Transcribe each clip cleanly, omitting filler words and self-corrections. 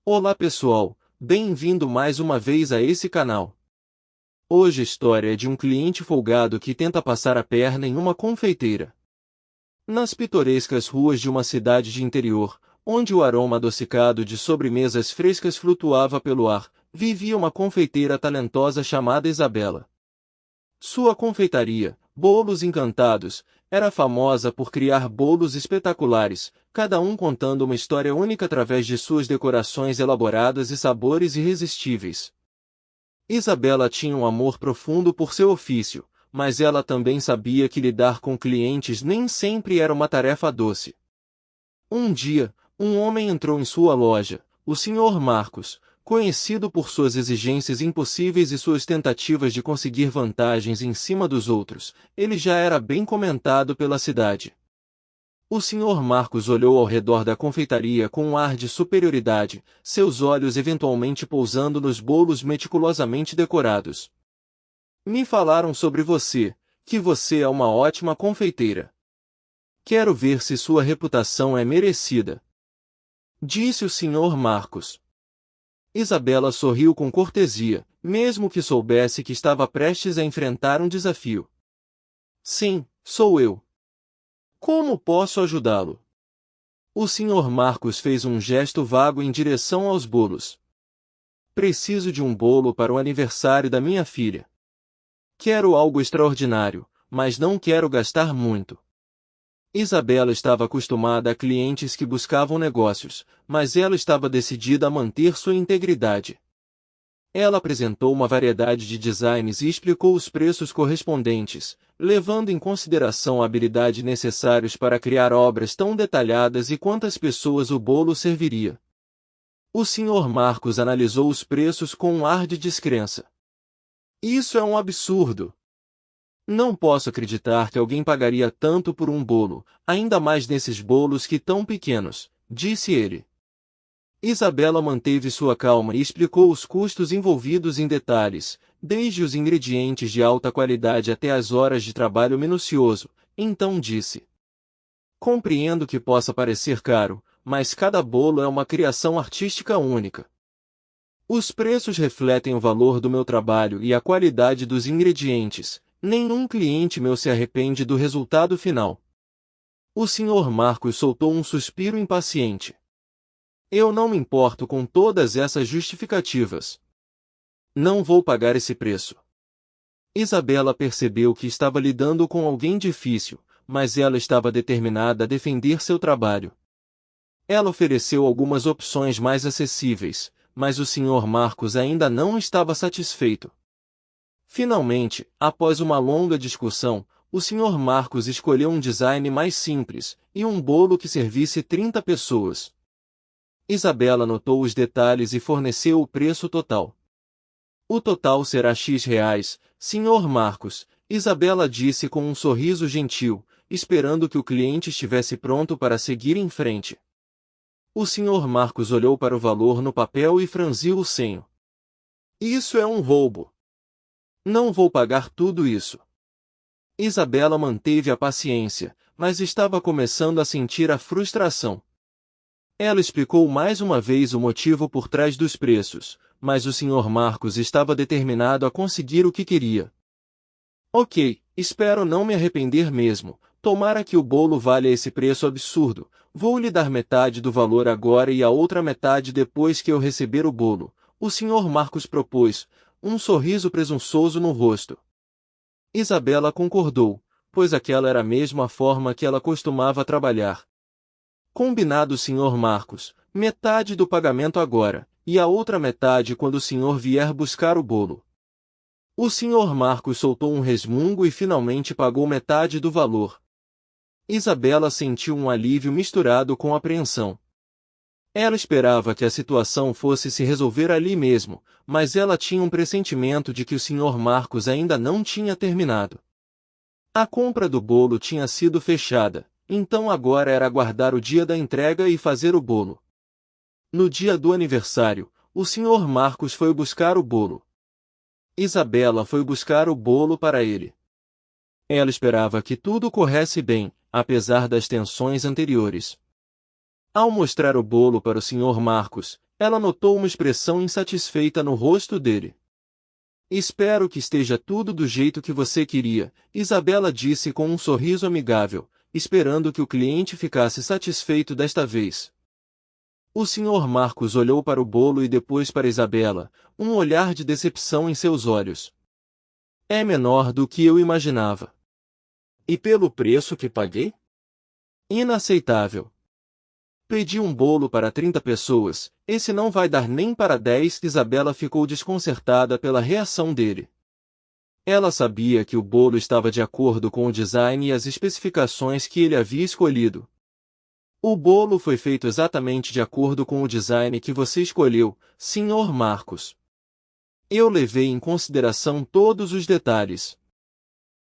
Olá pessoal, bem-vindo mais uma vez a esse canal. Hoje a história é de um cliente folgado que tenta passar a perna em uma confeiteira. Nas pitorescas ruas de uma cidade de interior, onde o aroma adocicado de sobremesas frescas flutuava pelo ar, vivia uma confeiteira talentosa chamada Isabela. Sua confeitaria, Bolos Encantados, era famosa por criar bolos espetaculares, cada um contando uma história única através de suas decorações elaboradas e sabores irresistíveis. Isabela tinha um amor profundo por seu ofício, mas ela também sabia que lidar com clientes nem sempre era uma tarefa doce. Um dia, um homem entrou em sua loja, o Sr. Marcos, conhecido por suas exigências impossíveis e suas tentativas de conseguir vantagens em cima dos outros. Ele já era bem comentado pela cidade. O Sr. Marcos olhou ao redor da confeitaria com um ar de superioridade, seus olhos eventualmente pousando nos bolos meticulosamente decorados. Me falaram sobre você, que você é uma ótima confeiteira. Quero ver se sua reputação é merecida, disse o Sr. Marcos. Isabela sorriu com cortesia, mesmo que soubesse que estava prestes a enfrentar um desafio. Sim, sou eu. Como posso ajudá-lo? O Sr. Marcos fez um gesto vago em direção aos bolos. Preciso de um bolo para o aniversário da minha filha. Quero algo extraordinário, mas não quero gastar muito. Isabela estava acostumada a clientes que buscavam negócios, mas ela estava decidida a manter sua integridade. Ela apresentou uma variedade de designs e explicou os preços correspondentes, levando em consideração a habilidade necessários para criar obras tão detalhadas e quantas pessoas o bolo serviria. O Sr. Marcos analisou os preços com um ar de descrença. Isso é um absurdo! Não posso acreditar que alguém pagaria tanto por um bolo, ainda mais nesses bolos que tão pequenos, disse ele. Isabela manteve sua calma e explicou os custos envolvidos em detalhes, desde os ingredientes de alta qualidade até as horas de trabalho minucioso. Então disse: Compreendo que possa parecer caro, mas cada bolo é uma criação artística única. Os preços refletem o valor do meu trabalho e a qualidade dos ingredientes. Nenhum cliente meu se arrepende do resultado final. O Sr. Marcos soltou um suspiro impaciente. Eu não me importo com todas essas justificativas. Não vou pagar esse preço. Isabela percebeu que estava lidando com alguém difícil, mas ela estava determinada a defender seu trabalho. Ela ofereceu algumas opções mais acessíveis, mas o Sr. Marcos ainda não estava satisfeito. Finalmente, após uma longa discussão, o Sr. Marcos escolheu um design mais simples, e um bolo que servisse 30 pessoas. Isabela notou os detalhes e forneceu o preço total. O total será X reais, Sr. Marcos, Isabela disse com um sorriso gentil, esperando que o cliente estivesse pronto para seguir em frente. O Sr. Marcos olhou para o valor no papel e franziu o senho. Isso é um roubo. Não vou pagar tudo isso. Isabela manteve a paciência, mas estava começando a sentir a frustração. Ela explicou mais uma vez o motivo por trás dos preços, mas o Sr. Marcos estava determinado a conseguir o que queria. Ok, espero não me arrepender mesmo. Tomara que o bolo valha esse preço absurdo. Vou lhe dar metade do valor agora e a outra metade depois que eu receber o bolo. O Sr. Marcos propôs, um sorriso presunçoso no rosto. Isabela concordou, pois aquela era mesmo a forma que ela costumava trabalhar. Combinado, Sr. Marcos, metade do pagamento agora, e a outra metade quando o senhor vier buscar o bolo. O Sr. Marcos soltou um resmungo e finalmente pagou metade do valor. Isabela sentiu um alívio misturado com apreensão. Ela esperava que a situação fosse se resolver ali mesmo, mas ela tinha um pressentimento de que o Sr. Marcos ainda não tinha terminado. A compra do bolo tinha sido fechada, então agora era aguardar o dia da entrega e fazer o bolo. No dia do aniversário, o Sr. Marcos foi buscar o bolo. Isabela foi buscar o bolo para ele. Ela esperava que tudo corresse bem, apesar das tensões anteriores. Ao mostrar o bolo para o Sr. Marcos, ela notou uma expressão insatisfeita no rosto dele. Espero que esteja tudo do jeito que você queria, Isabela disse com um sorriso amigável, esperando que o cliente ficasse satisfeito desta vez. O Sr. Marcos olhou para o bolo e depois para Isabela, um olhar de decepção em seus olhos. É menor do que eu imaginava. E pelo preço que paguei? Inaceitável. Pedi um bolo para 30 pessoas, esse não vai dar nem para 10. Isabela ficou desconcertada pela reação dele. Ela sabia que o bolo estava de acordo com o design e as especificações que ele havia escolhido. O bolo foi feito exatamente de acordo com o design que você escolheu, Sr. Marcos. Eu levei em consideração todos os detalhes.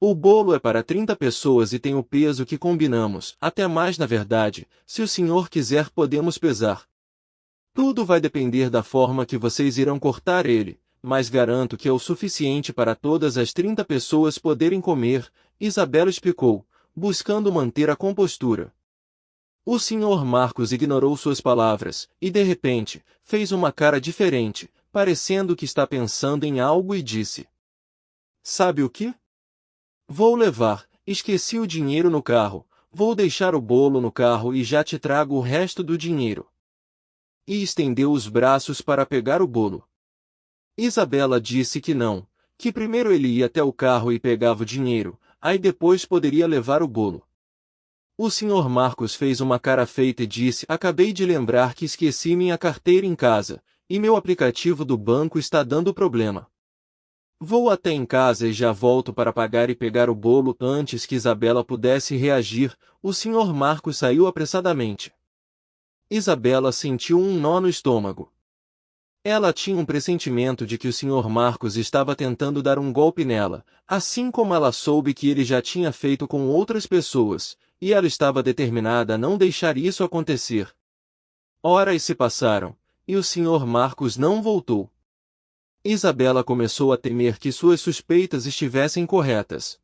O bolo é para 30 pessoas e tem o peso que combinamos, até mais na verdade, se o senhor quiser podemos pesar. Tudo vai depender da forma que vocês irão cortar ele, mas garanto que é o suficiente para todas as 30 pessoas poderem comer, Isabela explicou, buscando manter a compostura. O Sr. Marcos ignorou suas palavras, e de repente, fez uma cara diferente, parecendo que está pensando em algo e disse: Sabe o que? Vou levar, esqueci o dinheiro no carro, vou deixar o bolo no carro e já te trago o resto do dinheiro. E estendeu os braços para pegar o bolo. Isabela disse que não, que primeiro ele ia até o carro e pegava o dinheiro, aí depois poderia levar o bolo. O Sr. Marcos fez uma cara feita e disse: Acabei de lembrar que esqueci minha carteira em casa, e meu aplicativo do banco está dando problema. Vou até em casa e já volto para pagar e pegar o bolo. Antes que Isabela pudesse reagir, o Sr. Marcos saiu apressadamente. Isabela sentiu um nó no estômago. Ela tinha um pressentimento de que o Sr. Marcos estava tentando dar um golpe nela, assim como ela soube que ele já tinha feito com outras pessoas, e ela estava determinada a não deixar isso acontecer. Horas se passaram, e o Sr. Marcos não voltou. Isabela começou a temer que suas suspeitas estivessem corretas.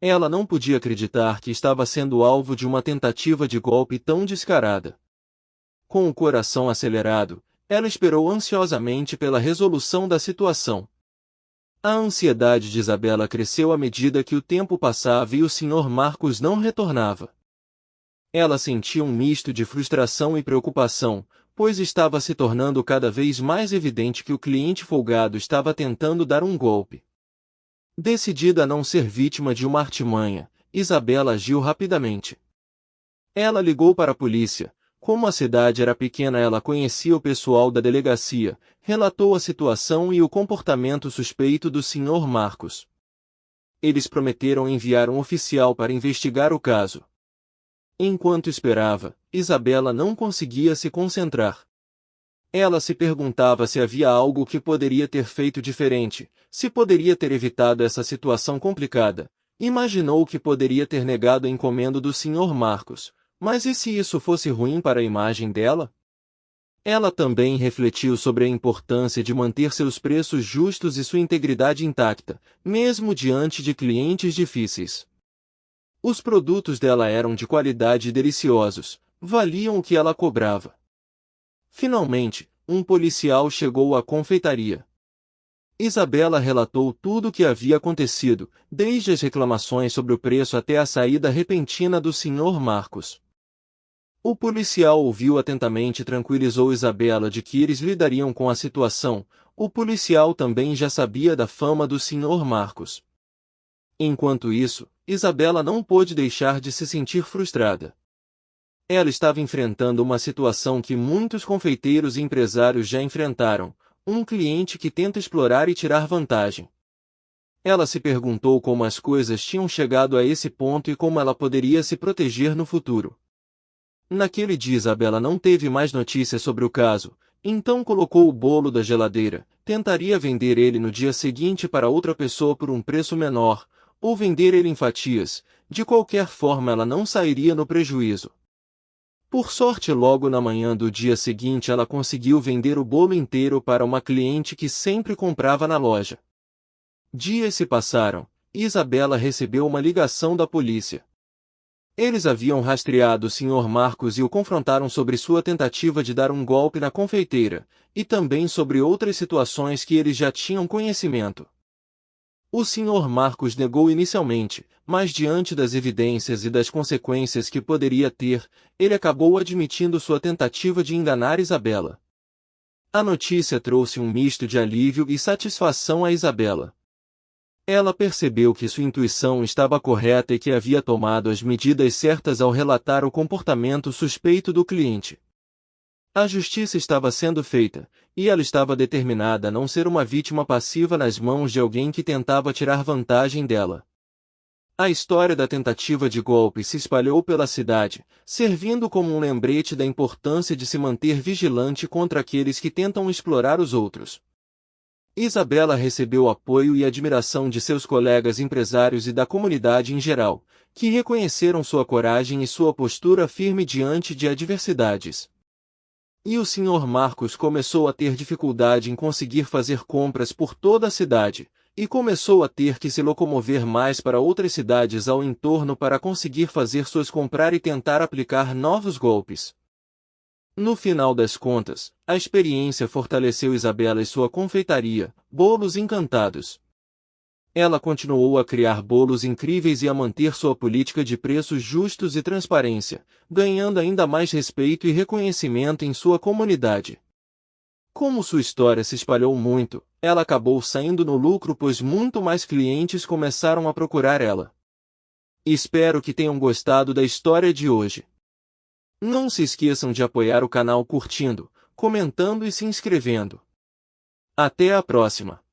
Ela não podia acreditar que estava sendo alvo de uma tentativa de golpe tão descarada. Com o coração acelerado, ela esperou ansiosamente pela resolução da situação. A ansiedade de Isabela cresceu à medida que o tempo passava e o Sr. Marcos não retornava. Ela sentia um misto de frustração e preocupação, pois estava se tornando cada vez mais evidente que o cliente folgado estava tentando dar um golpe. Decidida a não ser vítima de uma artimanha, Isabela agiu rapidamente. Ela ligou para a polícia. Como a cidade era pequena, ela conhecia o pessoal da delegacia, relatou a situação e o comportamento suspeito do Sr. Marcos. Eles prometeram enviar um oficial para investigar o caso. Enquanto esperava, Isabela não conseguia se concentrar. Ela se perguntava se havia algo que poderia ter feito diferente, se poderia ter evitado essa situação complicada. Imaginou que poderia ter negado a encomenda do Sr. Marcos, mas e se isso fosse ruim para a imagem dela? Ela também refletiu sobre a importância de manter seus preços justos e sua integridade intacta, mesmo diante de clientes difíceis. Os produtos dela eram de qualidade e deliciosos, valiam o que ela cobrava. Finalmente, um policial chegou à confeitaria. Isabela relatou tudo o que havia acontecido, desde as reclamações sobre o preço até a saída repentina do Sr. Marcos. O policial ouviu atentamente e tranquilizou Isabela de que eles lidariam com a situação. O policial também já sabia da fama do Sr. Marcos. Enquanto isso, Isabela não pôde deixar de se sentir frustrada. Ela estava enfrentando uma situação que muitos confeiteiros e empresários já enfrentaram, um cliente que tenta explorar e tirar vantagem. Ela se perguntou como as coisas tinham chegado a esse ponto e como ela poderia se proteger no futuro. Naquele dia Isabela não teve mais notícias sobre o caso, então colocou o bolo da geladeira, tentaria vender ele no dia seguinte para outra pessoa por um preço menor, ou vender ele em fatias. De qualquer forma ela não sairia no prejuízo. Por sorte, logo na manhã do dia seguinte ela conseguiu vender o bolo inteiro para uma cliente que sempre comprava na loja. Dias se passaram, e Isabela recebeu uma ligação da polícia. Eles haviam rastreado o Sr. Marcos e o confrontaram sobre sua tentativa de dar um golpe na confeiteira, e também sobre outras situações que eles já tinham conhecimento. O Sr. Marcos negou inicialmente, mas diante das evidências e das consequências que poderia ter, ele acabou admitindo sua tentativa de enganar Isabela. A notícia trouxe um misto de alívio e satisfação a Isabela. Ela percebeu que sua intuição estava correta e que havia tomado as medidas certas ao relatar o comportamento suspeito do cliente. A justiça estava sendo feita, e ela estava determinada a não ser uma vítima passiva nas mãos de alguém que tentava tirar vantagem dela. A história da tentativa de golpe se espalhou pela cidade, servindo como um lembrete da importância de se manter vigilante contra aqueles que tentam explorar os outros. Isabela recebeu apoio e admiração de seus colegas empresários e da comunidade em geral, que reconheceram sua coragem e sua postura firme diante de adversidades. E o Sr. Marcos começou a ter dificuldade em conseguir fazer compras por toda a cidade, e começou a ter que se locomover mais para outras cidades ao entorno para conseguir fazer suas compras e tentar aplicar novos golpes. No final das contas, a experiência fortaleceu Isabela e sua confeitaria, Bolos Encantados. Ela continuou a criar bolos incríveis e a manter sua política de preços justos e transparência, ganhando ainda mais respeito e reconhecimento em sua comunidade. Como sua história se espalhou muito, ela acabou saindo no lucro pois muito mais clientes começaram a procurar ela. Espero que tenham gostado da história de hoje. Não se esqueçam de apoiar o canal curtindo, comentando e se inscrevendo. Até a próxima!